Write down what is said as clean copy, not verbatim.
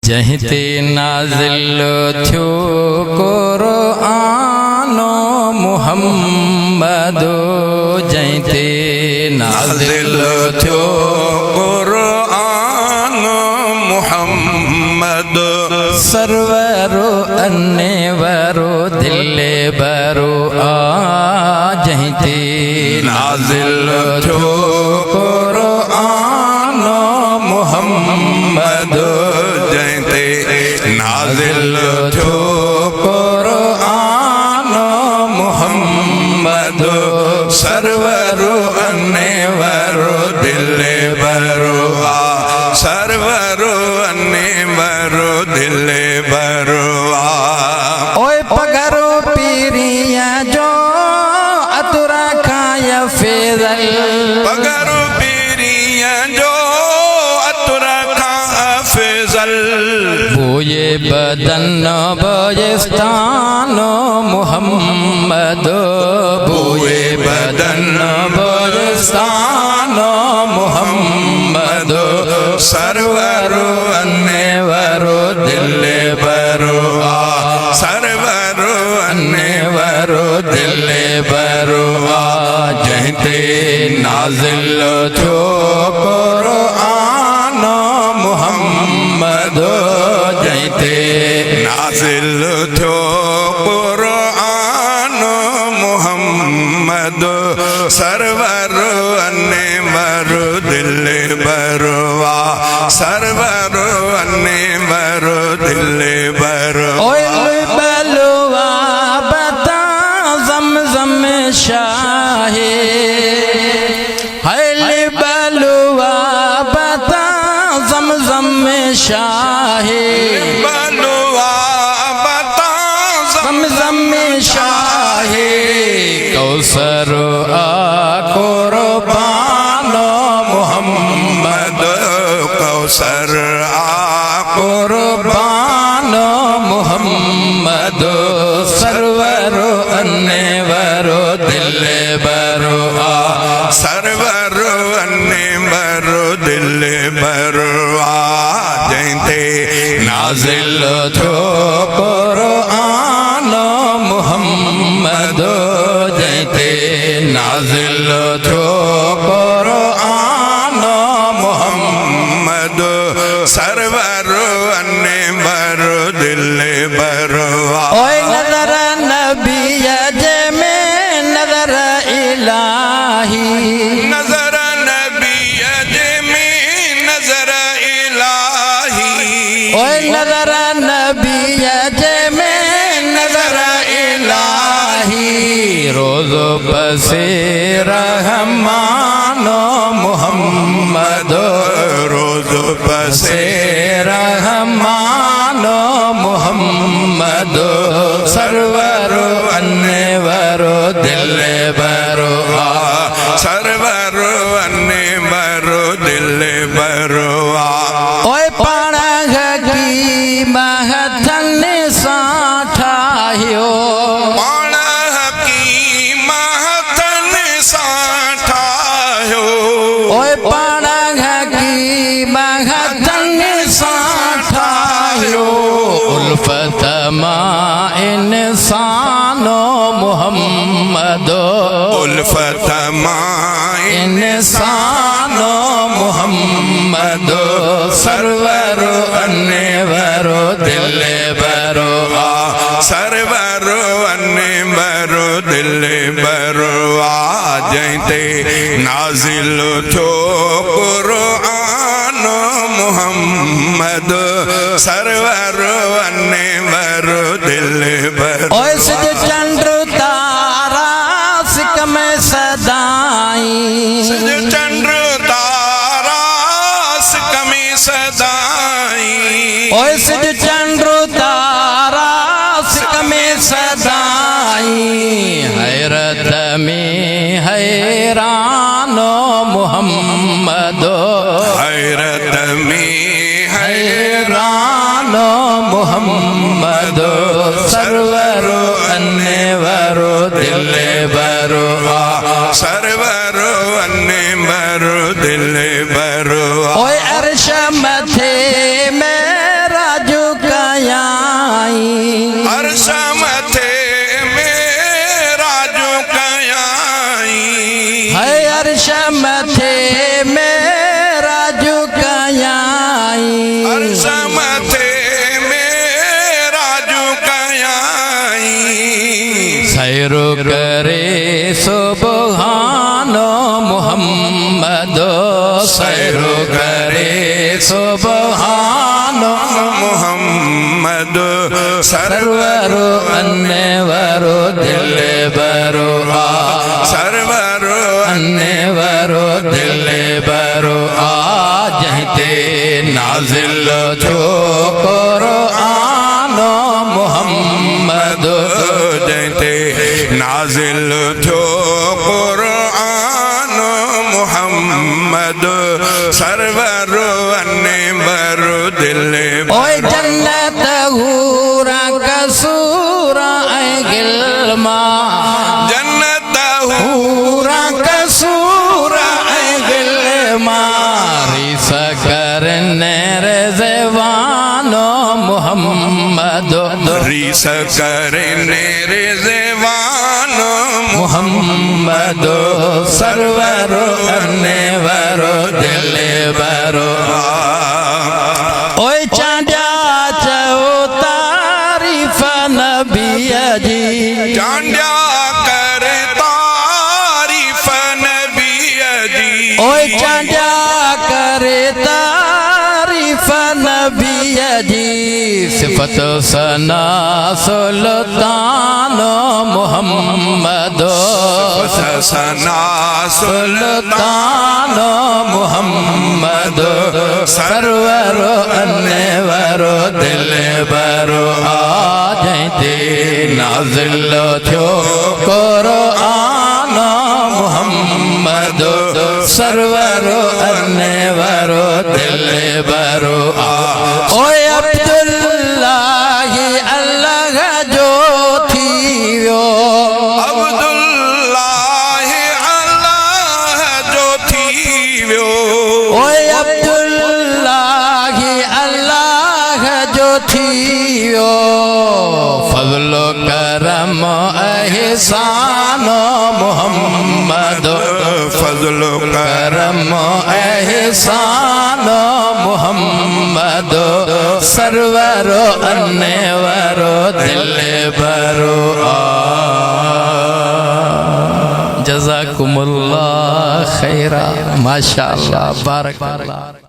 जहिते नाज़िल थियो क़ुरआनो मुहम्मदो जहिते नाज़िल थियो क़ुरआनो मुहम्मदो सरवरो अन्नेवरो दिले बरो आ जहिते नाज़िल थियो क़ुरआनो मुहम्मदो जहिते नाज़िल थियो क़ुरआनो मुहम्मदो सरवरो अन्नेवरो दिले बरो आ सरवरो अन्नेवरो दिले बरो आ ओए पगरो पीरिया जो अतुरा खाय फेज़ल पगरो पीरिया जो अतुरा खा फेज़ल बोए बदन बोयस्तानो मुहम्मदो बोए बदन बोयस्तानो मुहम्मदो सरवरो अन्नेवरो दिले बरो आ सरवरो अन्नेवरो दिले बरो आ जहिते नाज़िल थियो क़ुरआनो मुहम्मदो जहिते नाज़िल थियो क़ुरआनो मुहम्मदो सरवरो अन्नेवरो दिले बरो आ सरवरो अन्नेवरो दिले बरो ओए बलवा बता ज़मज़म शाहे हल बलवा बता ज़मज़म शाहे बलवा बता ज़मज़म शाहे कौसर आ क़ुरबानो मुहम्मद कौसर आ क़ुरबानो मुहम्मद सरवरो अन्नेवरो दिले बरो आ सरवरो अन्नेवरो दिले बरो आ जहिते नाज़िल थियो क़ुरआनो मुहम्मदो जहिते नाज़िल थियो क़ुरआनो मुहम्मदो सरवरो अन्नेवरो दिले बरो आ ओए नज़र नबी जे में नज़र इलाही नज़र नबी जे में नज़र इलाही ओए नज़र नबी जे में नज़र इलाही रोज़ बसे रहमानो मुहम्मदो रोज़ बसे रहमानो मुहम्मदो सरवरो अन्नेवरो दिले बरो आ सरवरो अन्नेवरो दिले बरो आ ओए पाणग की महथन साठायो पाण की महतन साठायो ओए पाणग की महथन साठायो उल्फत मां इंसानो मुहम्मदो उल्फत मां इंसानो मुहम्मदो सरवरो अन्नेवरो दिले बरो आ सरवरो अन्नेवरो दिले बरो आ जहिते नाज़िल थियो क़ुरआनो मुहम्मदो सरवरो अन्नेवरो दिले बरो ओए सिज चंद्र तारा सिक में सदाई सज चंद्र तारा सिक में सदाई ओए सिज चंद्र तारा सिक में सदाई हैरत में हैरानो मुहम्मदो हैरत में हैरानो मुहम्मदो सरवरो अन्नेवरो दिले बरो आ सरवरो अन्नेवरो दिले बरो आ ओए अर्श मथे मेरा ಸರ್ವರು ಅನ್ನೆವರು ದಿಲ್ಲೆಬರು ಆ ಸರ್ವರು अन्नेवरो दिले बरो आ जहते नाजिल जो कुरानो मुहम्मद जयते नाजिल जो कुरान मुहम्मद सरवर अन्नेवर दिले ओए जन्नत हूरा कसूरा ऐ गिल्मा जन्नत हूरा कसूरा ऐ गिल्मा रिस करने रे ज़वानो मुहम्मद रीस करने रे ज़वानो मुहम्मद सरवर अन्नेवरो दिलेबरो ओए चांदा चो तारीफ नबिया जी चांड्या कर तारीफ नबी जी ओए चांदा करे तारीफ नबिया जी सिफत सना सुल्तान मुहम्मद सना सुल्तान मुहम्मद सरवर अन्नेवरो दिलेबरो आ जयते नाजिल थो कुरान मुहम्मद सरवर अन्नेवरो दिलेबरो आ ओए अब्दुल्लाह अल्लाह जो थियो अब्दुल्लाह अल्लाह जो थीव्यो ओए अब्दुल्लाह अल्लाह जो थियो फजलो करम एहसान मुहम्मद फजल करम एहसान मुहम्मद सरवर अन्नेवरो दिलेबरो आ जज़ाकुमुल्लाह खैरा माशाअल्लाह बारक